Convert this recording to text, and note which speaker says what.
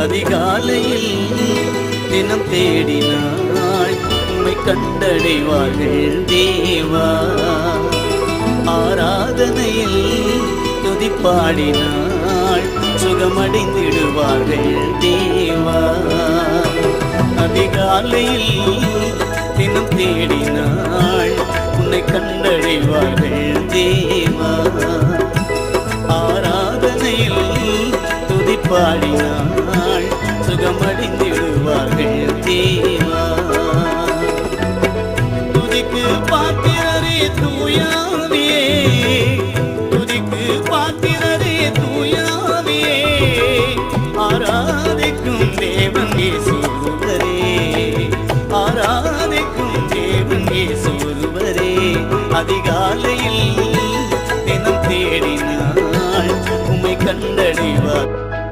Speaker 1: அதிகாலையில் தினம் தேடினாள் உம்மை கண்டடைவார்கள் தேவா. ஆராதனையில் துதிப்பாடினாள் சுகமடைந்திடுவார்கள் தேவா. அதிகாலையில் தினம் தேடினாள் உன்னை கண்டடைவார்கள் தேவா. ஆராதனையில் துதிப்பாடினாள் சுகமடைந்திடுவார்கள் தேவா. துதிக்கு பாத்திரரே தூயாவியே, துதிக்கு பாத்திரரே தூயாவியே, ஆராதிக்கும் தேவன் இயேசு ஒருவரே, ஆராதிக்கும் தேவன் இயேசு ஒருவரே. அதிகாலையில்